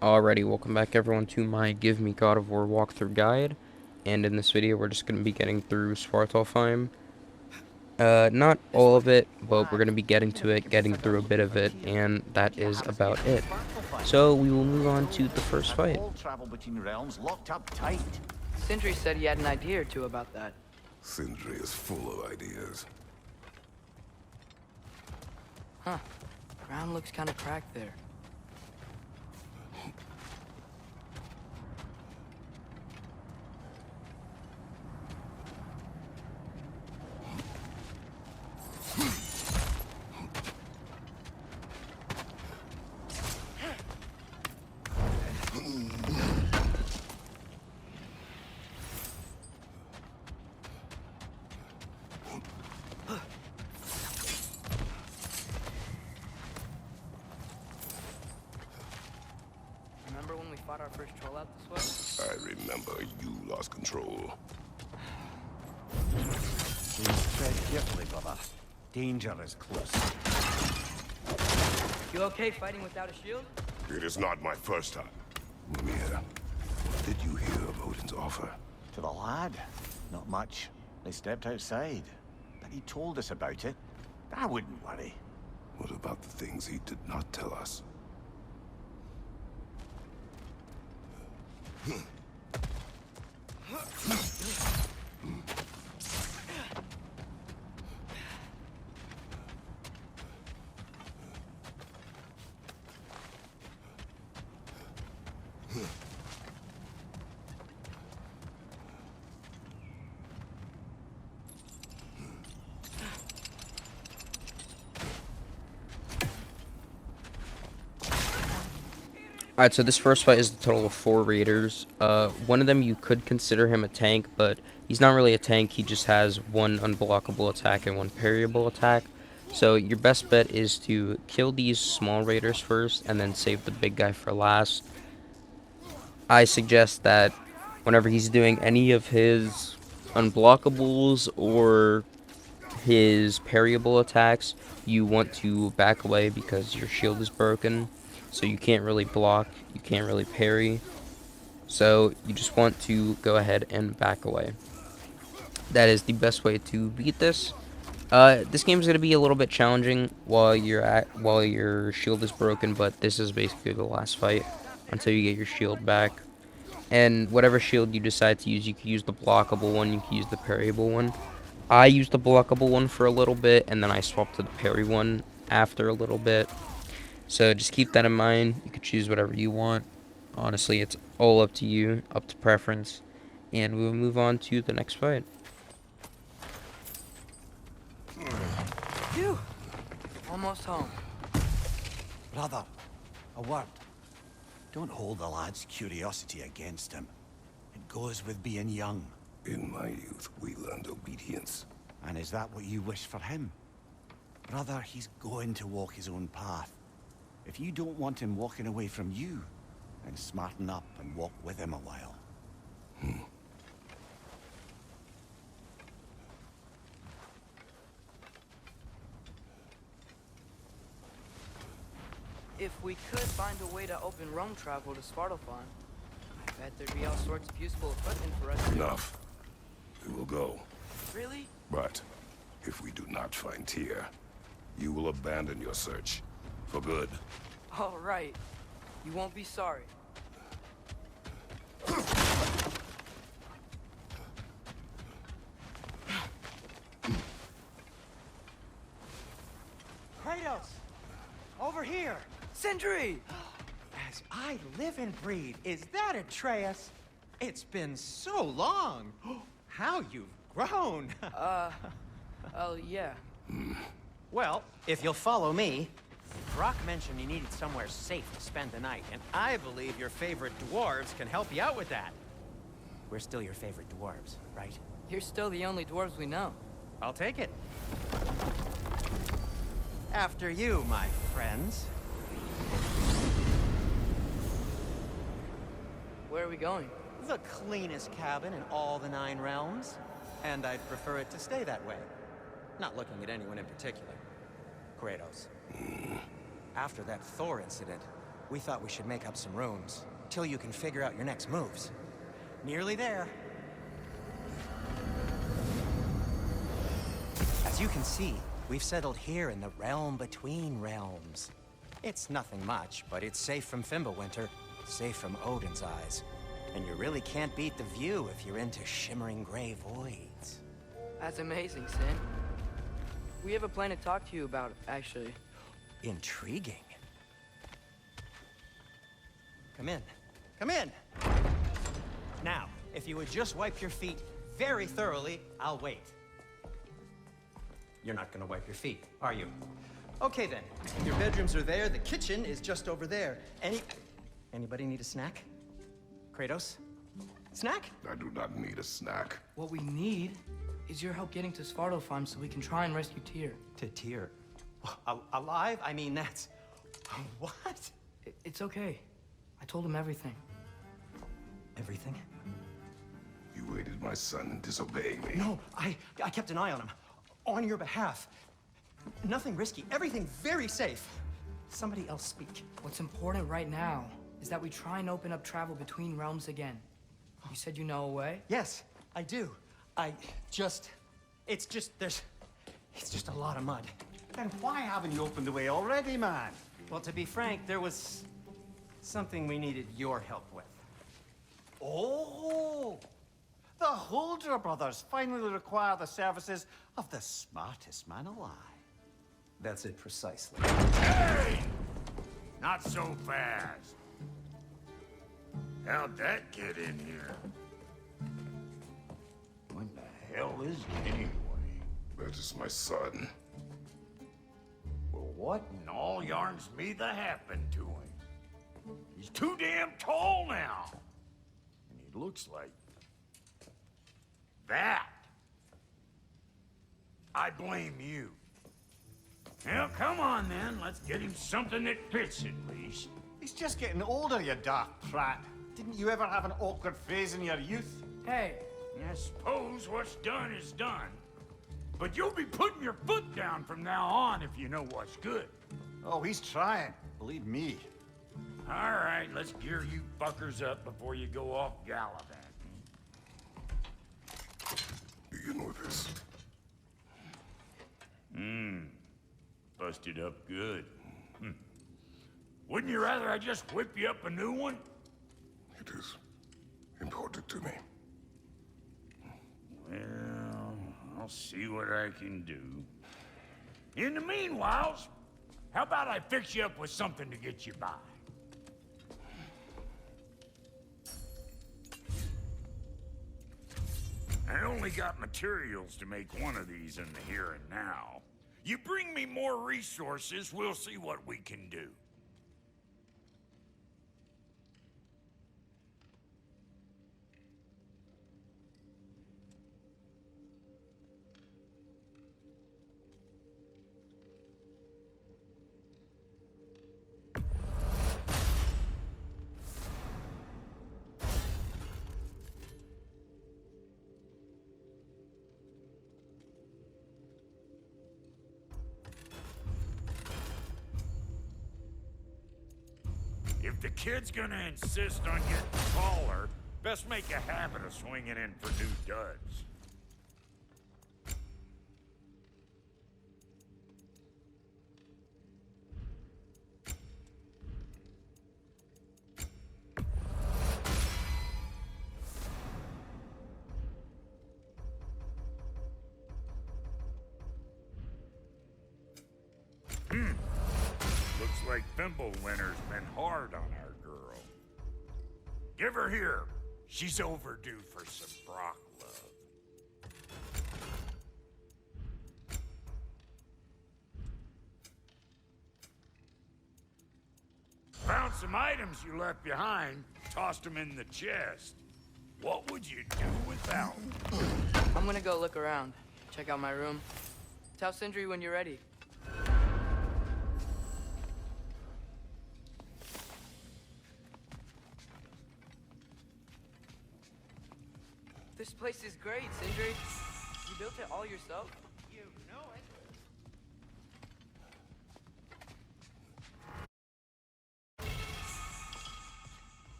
Alrighty, welcome back everyone to my Give Me God of War walkthrough guide. And in this video, we're just going to be getting through Svartalfheim. Not This all looks of it, like a but we're plan. going to be getting Even to if it it, gives us getting a better through a look bit of it, around here. and that You is have us here about for it. Svartalfheim. So we will move on to the Those first have fight. all travel between realms locked up tight. Sindri said he had an idea or two about that. Sindri is full of ideas. Huh. Ground looks kind of cracked there. Remember when we fought our first troll out this way? I remember you lost control. Please tread carefully, brother. Danger is close. You okay fighting without a shield? It is not my first time. Mimir, what did you hear of Odin's offer? To the lad, not much. They stepped outside, but he told us about it. I wouldn't worry. What about the things he did not tell us? Alright, so this first fight is a total of 4 raiders. One of them you could consider him a tank, but he's not really a tank. He just has one unblockable attack and one parryable attack. So your best bet is to kill these small raiders first and then save the big guy for last. I suggest that whenever he's doing any of his unblockables or his parryable attacks, you want to back away because your shield is broken. So you can't really block, you can't really parry. So you just want to go ahead and back away. That is the best way to beat this. This game is going to be a little bit challenging while your shield is broken, but this is basically the last fight until you get your shield back. And whatever shield you decide to use, you can use the blockable one, you can use the parryable one. I used the blockable one for a little bit, and then I swapped to the parry one after a little bit. So just keep that in mind. You can choose whatever you want. Honestly, it's all up to you, up to preference. And we will move on to the next fight. Phew! Almost home. Brother, a word. Don't hold the lad's curiosity against him. It goes with being young. In my youth, we learned obedience. And is that what you wish for him? Brother, he's going to walk his own path. If you don't want him walking away from you, then smarten up and walk with him a while. If we could find a way to open roam travel to Svartalfheim, I bet there'd be all sorts of useful equipment for us to... Enough. We will go. Really? But if we do not find Tyr, you will abandon your search. For good. All right. You won't be sorry. Kratos! Over here! Sindri! As I live and breathe, is that Atreus? It's been so long! How you've grown! Oh, yeah. Well, if you'll follow me, Brock mentioned you needed somewhere safe to spend the night, and I believe your favorite dwarves can help you out with that. We're still your favorite dwarves, right? You're still the only dwarves we know. I'll take it. After you, my friends. Where are we going? The cleanest cabin in all the 9 realms. And I'd prefer it to stay that way. Not looking at anyone in particular. Kratos. After that Thor incident, We thought we should make up some rooms, till you can figure out your next moves. Nearly there. As you can see, we've settled here in the realm between realms. It's nothing much, but it's safe from Fimbulwinter, safe from Odin's eyes. And you really can't beat the view if you're into shimmering gray voids. That's amazing, Sin. We have a plan to talk to you about, actually. Intriguing. Come in. Come in! Now, if you would just wipe your feet very thoroughly, I'll wait. You're not gonna wipe your feet, are you? Okay then. Your bedrooms are there, the kitchen is just over there. Anybody need a snack? Kratos? Snack? I do not need a snack. What we need is your help getting to Svartalfheim so we can try and rescue Tyr. To Tyr? Alive? I mean, that's... What? It's okay. I told him everything. Everything? You aided my son in disobeying me. No, I kept an eye on him. On your behalf. Nothing risky, everything very safe. Somebody else speak. What's important right now is that we try and open up travel between realms again. You said you know a way? Yes, I do. It's just a lot of mud. Then why haven't you opened the way already, man? Well, to be frank, there was something we needed your help with. Oh! The Holder brothers finally require the services of the smartest man alive. That's it precisely. Hey! Not so fast. How'd that get in here? What the hell is it anyway? That is my son. Well, what in all yarns me that happened to him? He's too damn tall now. And he looks like... that. I blame you. Well, come on then. Let's get him something that fits at least. He's just getting older, you dark prat. Didn't you ever have an awkward phase in your youth? Hey, I suppose what's done is done. But you'll be putting your foot down from now on if you know what's good. Oh, he's trying. Believe me. All right, let's gear you fuckers up before you go off gallivanting. Begin with this. Busted up good. Wouldn't you rather I just whip you up a new one? It is important to me. Well, I'll see what I can do. In the meanwhile, how about I fix you up with something to get you by? I only got materials to make one of these in the here and now. You bring me more resources, we'll see what we can do. If the kid's gonna insist on getting taller, best make a habit of swinging in for new duds. Looks like Fimbulwinter's been hard on our girl. Give her here. She's overdue for some Brock love. Found some items you left behind, tossed them in the chest. What would you do without them? I'm gonna go look around. Check out my room. Tell Sindri when you're ready. This place is great, Sindri. You built it all yourself? You know it.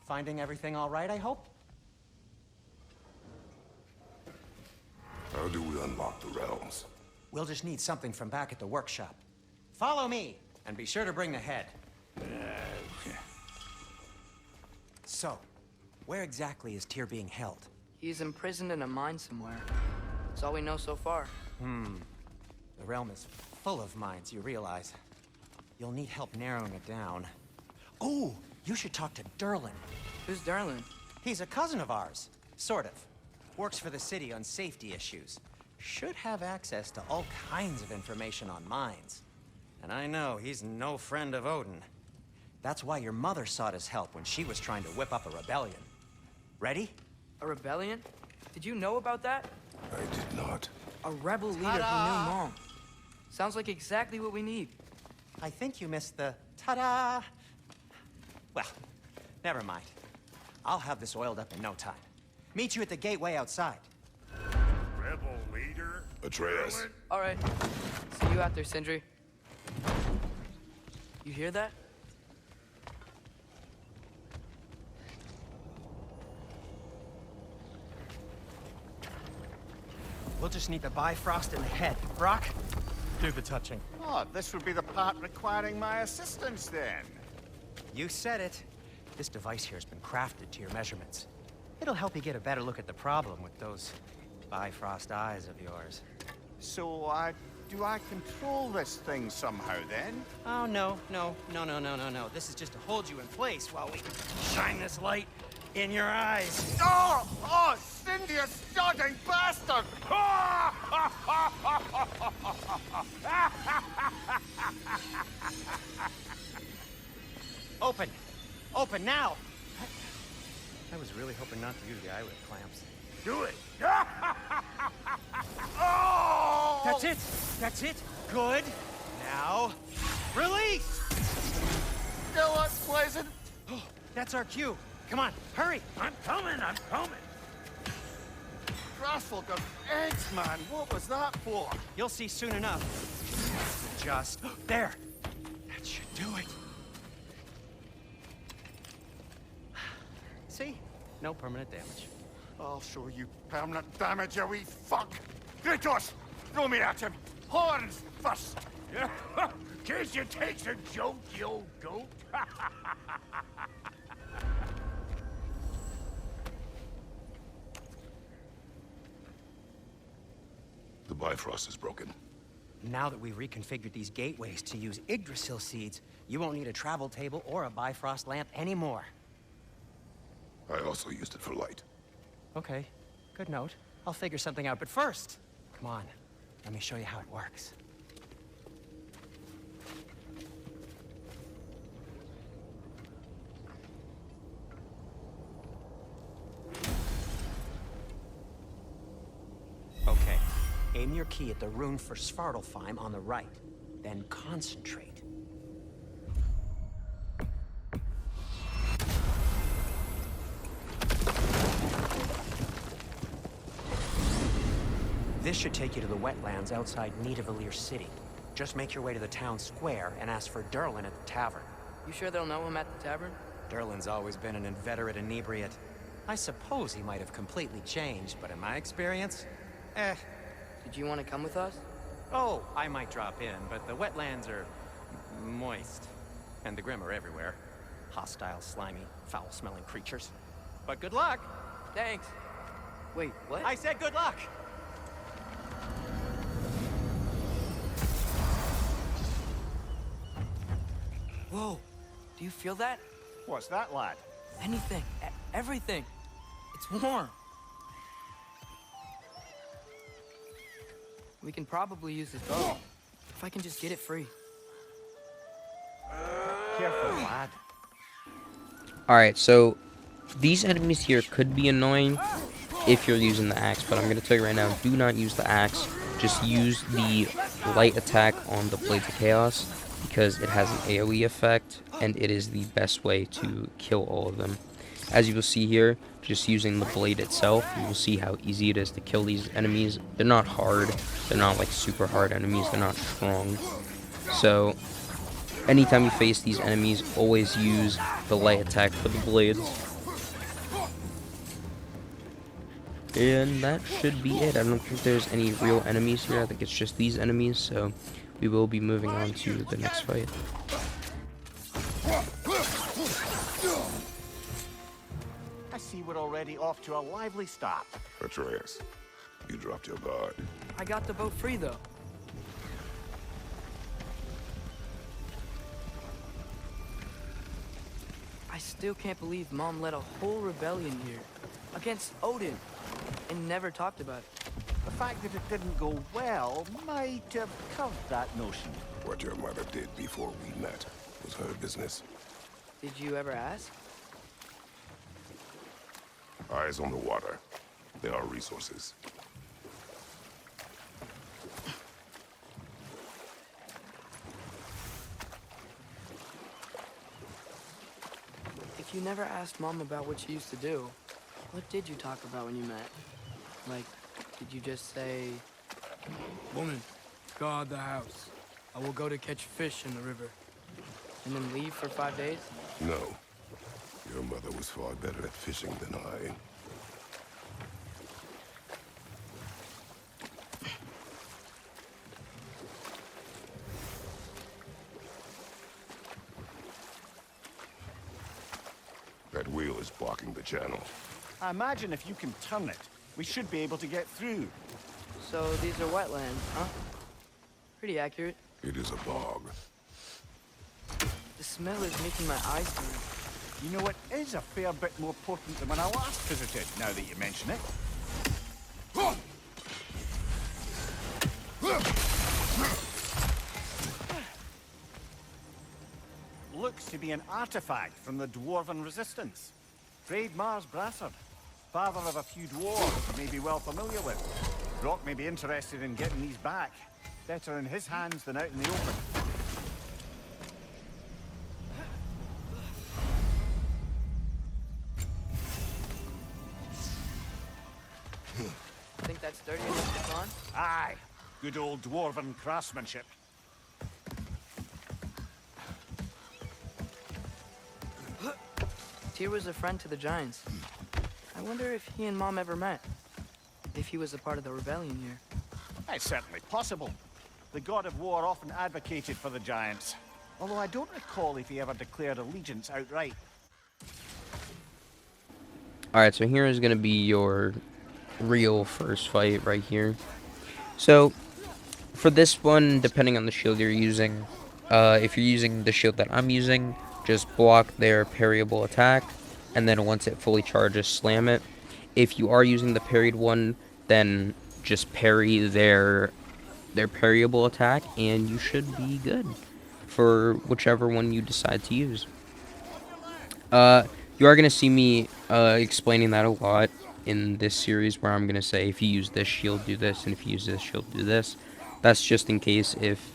Finding everything all right, I hope? How do we unlock the realms? We'll just need something from back at the workshop. Follow me, and be sure to bring the head. So, where exactly is Tyr being held? He's imprisoned in a mine somewhere. That's all we know so far. The realm is full of mines, you realize. You'll need help narrowing it down. Oh, you should talk to Derlin. Who's Darlin? He's a cousin of ours. Sort of. Works for the city on safety issues. Should have access to all kinds of information on mines. And I know he's no friend of Odin. That's why your mother sought his help when she was trying to whip up a rebellion. Ready? A rebellion? Did you know about that? I did not. A rebel leader who knew Mom. Sounds like exactly what we need. I think you missed the ta-da. Well, never mind. I'll have this oiled up in no time. Meet you at the gateway outside. Rebel leader? Atreus. Merlin? All right. See you out there, Sindri. You hear that? We'll just need the Bifrost in the head. Brock, do the touching. Oh, this would be the part requiring my assistance then. You said it. This device here has been crafted to your measurements. It'll help you get a better look at the problem with those Bifrost eyes of yours. So, do I control this thing somehow then? Oh, no. This is just to hold you in place while we shine this light in your eyes. Oh, Cindy, you starting bastard! Open! Open now! I was really hoping not to use the eyelid clamps. Do it! Oh! That's it! That's it! Good! Now, release! Still unpleasant. Oh, that's our cue. Come on, hurry! I'm coming! Grassful of eggs, man. What was that for? You'll see soon enough. Just there. That should do it. See? No permanent damage. I'll show you permanent damage, you wee fuck. Kratos, throw me at him. Horns first. Case you takes a joke, you old goat. The Bifrost is broken. Now that we've reconfigured these gateways to use Yggdrasil seeds, you won't need a travel table or a Bifrost lamp anymore. I also used it for light. Okay, good note. I'll figure something out, but first, come on, let me show you how it works. Okay, aim your key at the rune for Svartalfheim on the right, then concentrate. This should take you to the wetlands outside Nidavellir City. Just make your way to the town square and ask for Derlin at the tavern. You sure they'll know him at the tavern? Derlin's always been an inveterate inebriate. I suppose he might have completely changed, but in my experience, Did you want to come with us? Oh, I might drop in, but the wetlands are moist. And the Grim are everywhere. Hostile, slimy, foul-smelling creatures. But good luck! Thanks. Wait, what? I said good luck! Whoa. Do you feel that? What's that, lad? Anything. Everything. It's warm. We can probably use this boat. If I can just get it free. Careful, lad. Alright, so these enemies here could be annoying if you're using the axe, but I'm going to tell you right now, do not use the axe. Just use the light attack on the Blades of Chaos, because it has an AoE effect, and it is the best way to kill all of them. As you will see here, just using the blade itself, you will see how easy it is to kill these enemies. They're not hard, they're not like super hard enemies, they're not strong. So, anytime you face these enemies, always use the light attack for the blades. And that should be it. I don't think there's any real enemies here. I think it's just these enemies, so we will be moving on to the next fight. I see we're already off to a lively start. Atreus, you dropped your guard. I got the boat free, though. I still can't believe Mom led a whole rebellion here against Odin and never talked about it. The fact that it didn't go well might have curved that notion. What your mother did before we met was her business. Did you ever ask? Eyes on the water. There are resources. If you never asked Mom about what she used to do, what did you talk about when you met? Like, did you just say, "Woman, guard the house. I will go to catch fish in the river," and then leave for 5 days? No. Your mother was far better at fishing than I. That wheel is blocking the channel. I imagine if you can turn it, we should be able to get through. So these are wetlands, huh? Pretty accurate. It is a bog. The smell is making my eyes burn. You know, it is a fair bit more potent than when I last visited, now that you mention it. Looks to be an artifact from the Dwarven Resistance. Trade Mars Brassard, father of a few dwarves you may be well familiar with. Brock may be interested in getting these back. Better in his hands than out in the open. Think that's dirty enough to con? Aye, good old Dwarven craftsmanship. Tyr was a friend to the Giants. I wonder if he and Mom ever met. If he was a part of the rebellion here. It's certainly possible. The god of war often advocated for the Giants. Although I don't recall if he ever declared allegiance outright. Alright, so here is going to be your real first fight right here. So, for this one, depending on the shield you're using, if you're using the shield that I'm using, just block their parryable attack, and then once it fully charges, slam it. If you are using the parried one, then just parry their parryable attack, and you should be good for whichever one you decide to use. You are going to see me explaining that a lot in this series, where I'm going to say, if you use this shield, do this, and if you use this shield, do this. That's just in case if,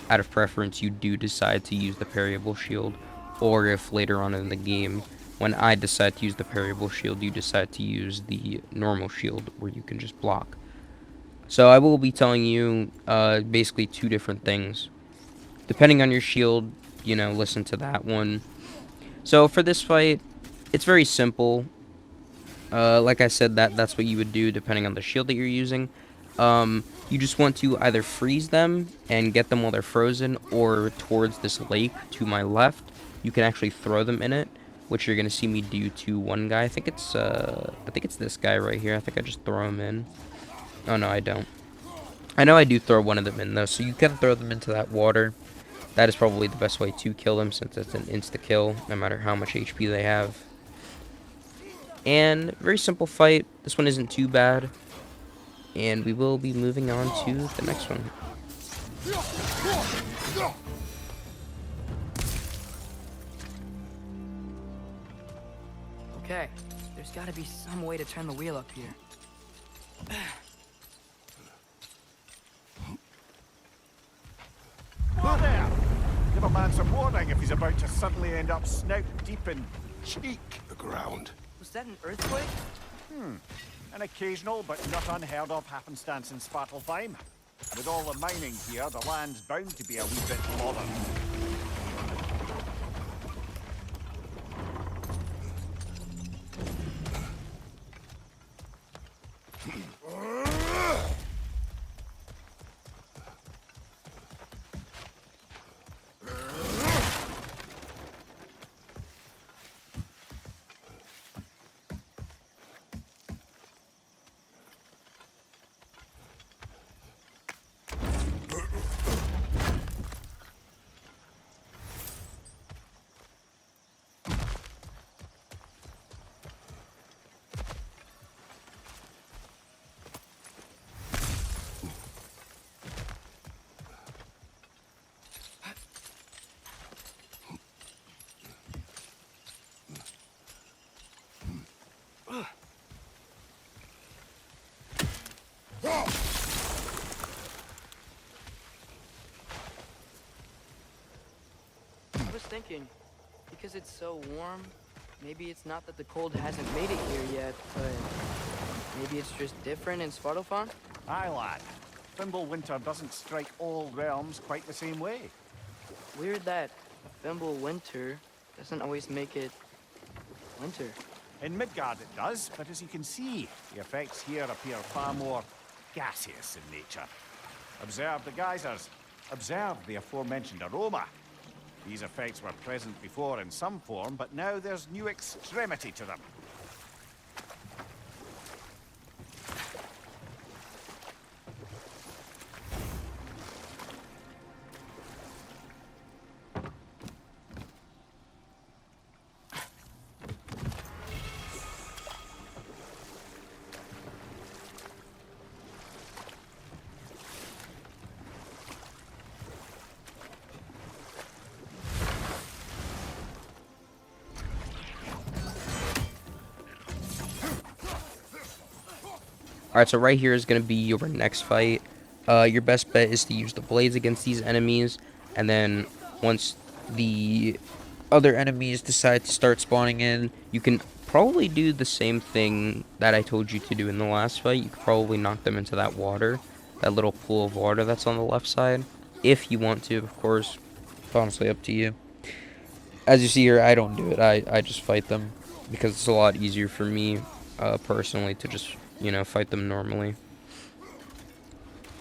out of preference, you do decide to use the parryable shield, or if later on in the game, when I decide to use the parryable shield, you decide to use the normal shield, where you can just block. So I will be telling you basically two different things. Depending on your shield, you know, listen to that one. So for this fight, it's very simple. Like I said, that's what you would do depending on the shield that you're using. You just want to either freeze them and get them while they're frozen, or towards this lake to my left, you can actually throw them in it, which you're gonna see me do to one guy. I think it's this guy right here. I think I just throw him in. Oh no, I don't. I know I do throw one of them in though, so you can throw them into that water. That is probably the best way to kill them, since it's an insta-kill, no matter how much HP they have. And very simple fight. This one isn't too bad. And we will be moving on to the next one. Okay, there's gotta be some way to turn the wheel up here. Whoa there! Give a man some warning if he's about to suddenly end up snout deep in cheek. The ground. Was that an earthquake? An occasional but not unheard of happenstance in Svartalfheim. With all the mining here, the land's bound to be a wee bit modern. I was thinking, because it's so warm, maybe it's not that the cold hasn't made it here yet, but maybe it's just different in Svartalfheim? Aye, lad. Winter doesn't strike all realms quite the same way. Weird that Winter doesn't always make it winter. In Midgard it does, but as you can see, the effects here appear far more gaseous in nature. Observe the geysers. Observe the aforementioned aroma. These effects were present before in some form, but now there's new extremity to them. Alright, so right here is going to be your next fight. Your best bet is to use the blades against these enemies, and then once the other enemies decide to start spawning in, you can probably do the same thing that I told you to do in the last fight. You could probably knock them into that water, that little pool of water that's on the left side, if you want to, of course. It's honestly up to you. As you see here, I don't do it. I just fight them because it's a lot easier for me personally to just, fight them normally.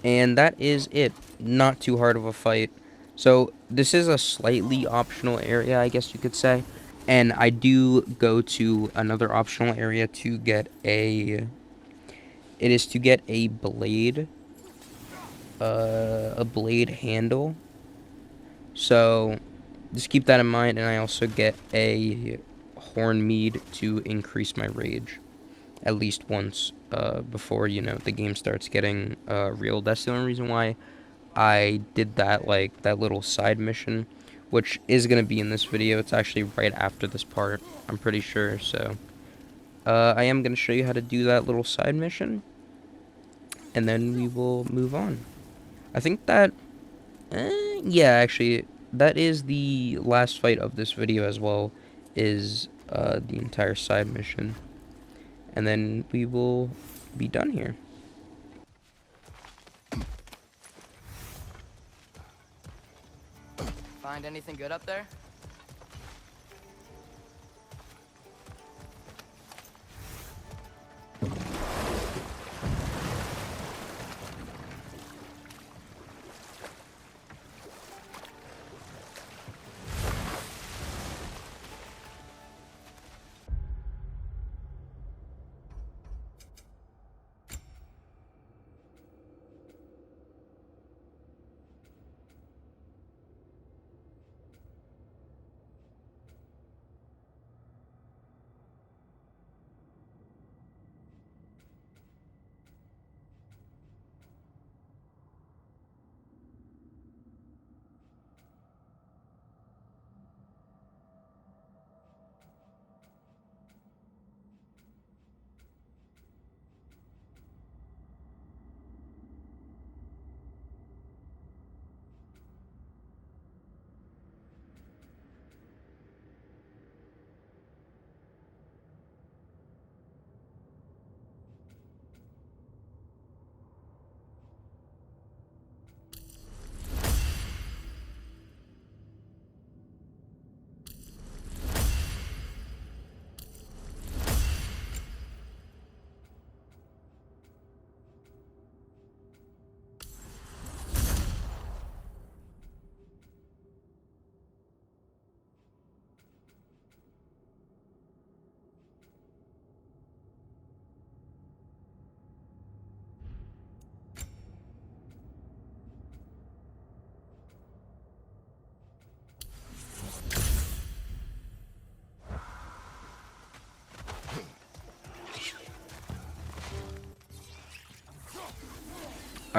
And that is it. Not too hard of a fight. So this is a slightly optional area, I guess you could say. And I do go to another optional area to get a... It is to get a blade. A blade handle. So just keep that in mind. And I also get a horn mead to increase my rage. At least once before, the game starts getting real. That's the only reason why I did that, like, that little side mission, which is going to be in this video. It's actually right after this part, I'm pretty sure. So I am going to show you how to do that little side mission, and then we will move on. I think that, yeah, actually, that is the last fight of this video as well, is the entire side mission. And then we will be done here. Find anything good up there?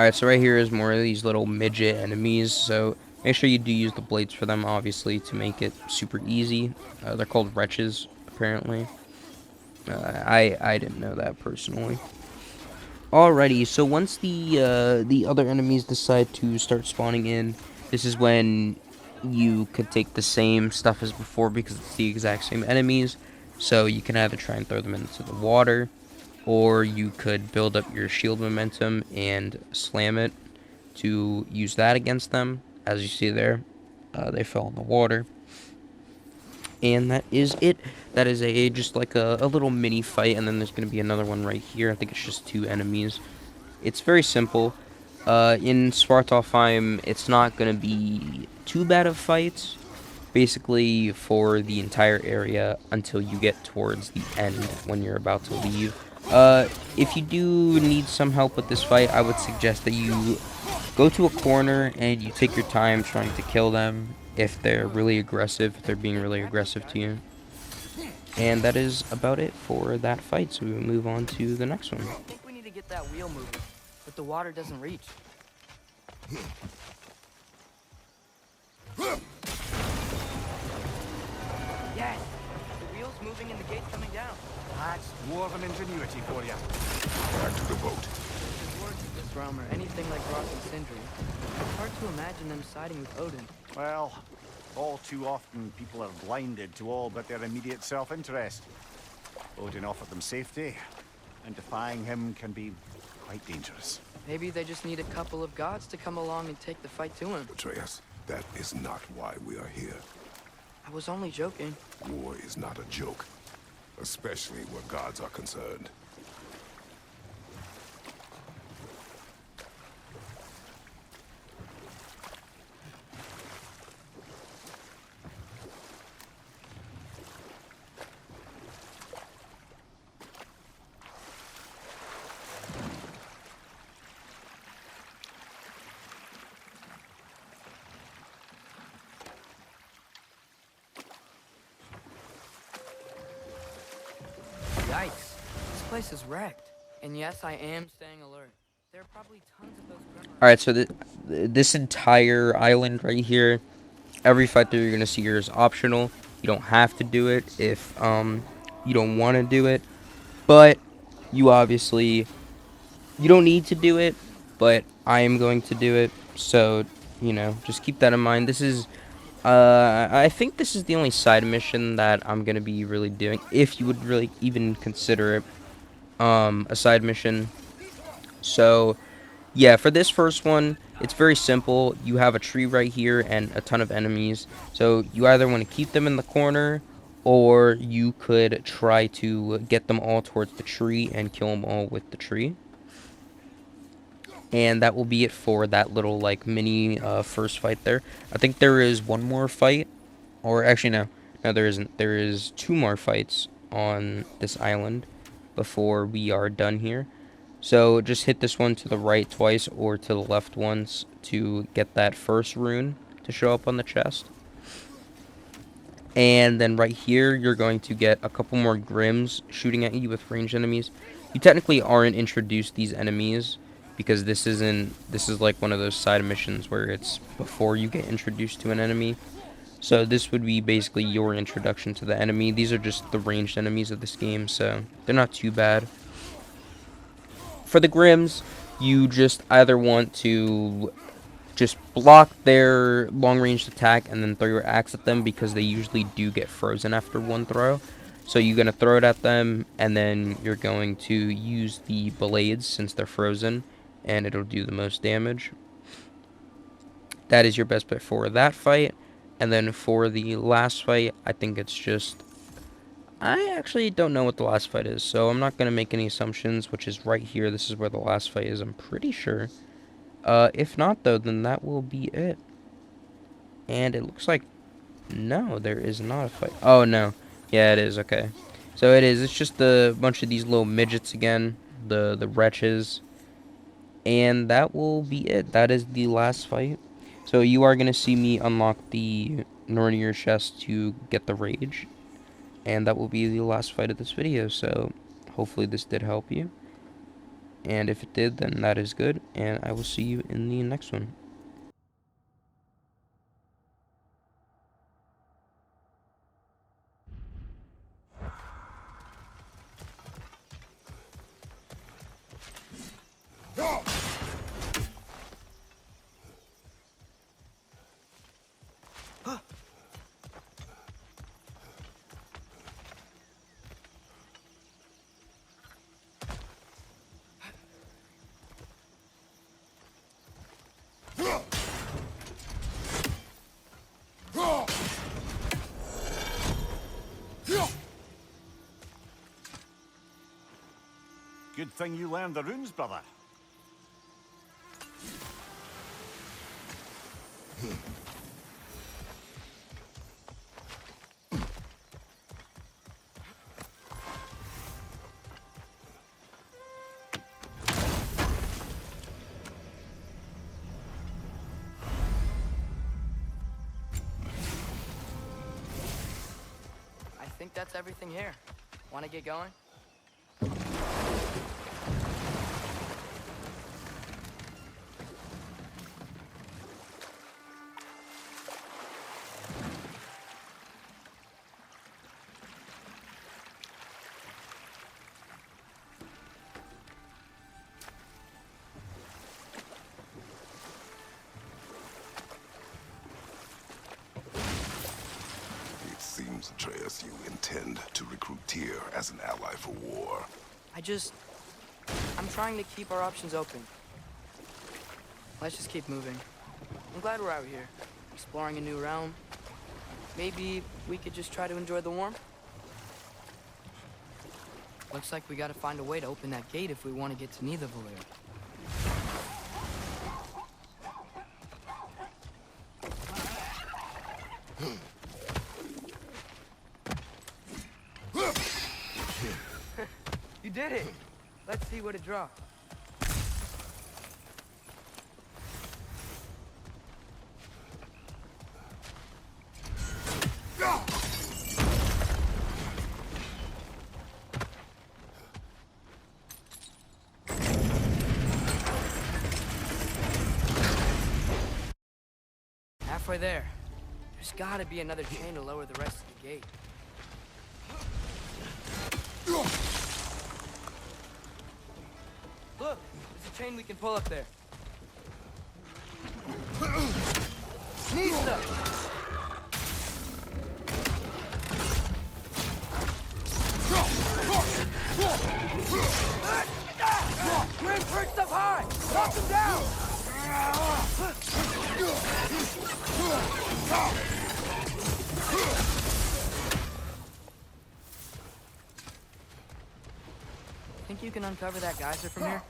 Alright, so right here is more of these little midget enemies, so make sure you do use the blades for them, obviously, to make it super easy. They're called wretches, apparently. I didn't know that personally. Alrighty, so once the other enemies decide to start spawning in, this is when you could take the same stuff as before because it's the exact same enemies. So you can either try and throw them into the water, or you could build up your shield momentum and slam it to use that against them. As you see there, they fell in the water. And that is it. That is just like a little mini fight, and then there's going to be another one right here. I think it's just 2 enemies. It's very simple. In Svartalfheim, it's not going to be too bad of fights, basically for the entire area until you get towards the end when you're about to leave. If you do need some help with this fight, I would suggest that you go to a corner and you take your time trying to kill them if they're really aggressive, if they're being really aggressive to you. And that is about it for that fight, so we will move on to the next one. I think we need to get that wheel moving, but the water doesn't reach. Yes! The wheel's moving and the gate's coming down. That's dwarven ingenuity for you. Back to the boat. If the dwarves of this realm are anything like Ross and Sindri, it's hard to imagine them siding with Odin. Well, all too often people are blinded to all but their immediate self-interest. Odin offered them safety, and defying him can be quite dangerous. Maybe they just need a couple of gods to come along and take the fight to him. Atreus, that is not why we are here. I was only joking. War is not a joke, especially where gods are concerned. Yikes. This place is wrecked. And yes, I am staying alert. There are probably tons of those gremlins. Alright, so this entire island right here, every fight that you're going to see here is optional. You don't have to do it if you don't want to do it. But you obviously, you don't need to do it, but I am going to do it. So, you know, just keep that in mind. This is, I think this is the only side mission that I'm going to be really doing, if you would really even consider it a side mission. So, yeah, for this first one, it's very simple. You have a tree right here and a ton of enemies. So you either want to keep them in the corner, or you could try to get them all towards the tree and kill them all with the tree. And that will be it for that little, like, mini first fight there. I think there is one more fight. Or, actually, no. No, there isn't. There is 2 more fights on this island before we are done here. So just hit this one to the right twice or to the left once to get that first rune to show up on the chest. And then right here, you're going to get a couple more Grims shooting at you with ranged enemies. You technically aren't introduced these enemies because this is like one of those side missions where it's before you get introduced to an enemy. So this would be basically your introduction to the enemy. These are just the ranged enemies of this game, so they're not too bad. For the Grims, you just either want to just block their long-range attack and then throw your axe at them, because they usually do get frozen after one throw. So you're going to throw it at them, and then you're going to use the blades since they're frozen, and it'll do the most damage. That is your best bet for that fight. And then for the last fight, I think it's just... I actually don't know what the last fight is, so I'm not going to make any assumptions, which is right here. This is where the last fight is, I'm pretty sure. If not, though, then that will be it. And it looks like... No, there is not a fight. Oh, no. Yeah, it is, okay. So it is. It's just a bunch of these little midgets again, the wretches. And that will be it. That is the last fight. So you are going to see me unlock the Nornir chest to get the rage. And that will be the last fight of this video, so hopefully this did help you. And if it did, then that is good, and I will see you in the next one. Good thing you learned the runes, brother. I think that's everything here. Want to get going? It seems, Atreus, you intend to recruit Tyr as an ally for war. I'm trying to keep our options open. Let's just keep moving. I'm glad we're out here, exploring a new realm. Maybe we could just try to enjoy the warmth? Looks like we gotta find a way to open that gate if we want to get to Nidavellir. You did it! Let's see what it draws. Halfway there. There's gotta be another chain to lower the rest of the gate. Look, there's a chain we can pull up there. Need stuff. We're in perched up high. Knock them down. Think you can uncover that geyser from here?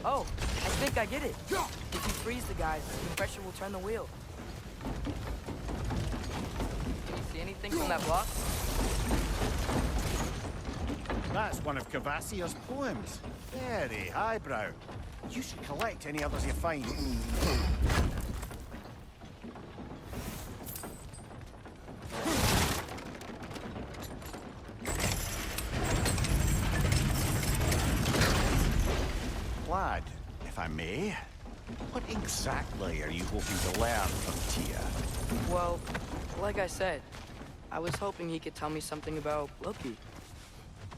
Oh, I think I get it. If you freeze the geyser, the pressure will turn the wheel. Can you see anything from that block? That's one of Cavassia's poems. Very highbrow. You should collect any others you find. Lad, if I may, what exactly are you hoping to learn from Tyr? Well, like I said, I was hoping he could tell me something about Loki.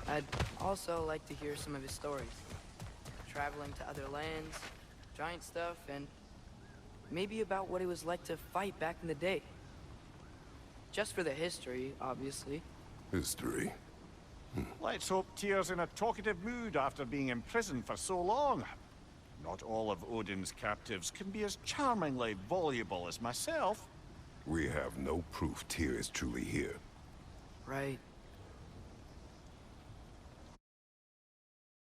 I'd also like to hear some of his stories. Traveling to other lands, giant stuff, and maybe about what it was like to fight back in the day. Just for the history, obviously. History? Let's hope Tyr's in a talkative mood after being imprisoned for so long. Not all of Odin's captives can be as charmingly voluble as myself. We have no proof Tyr is truly here. Right.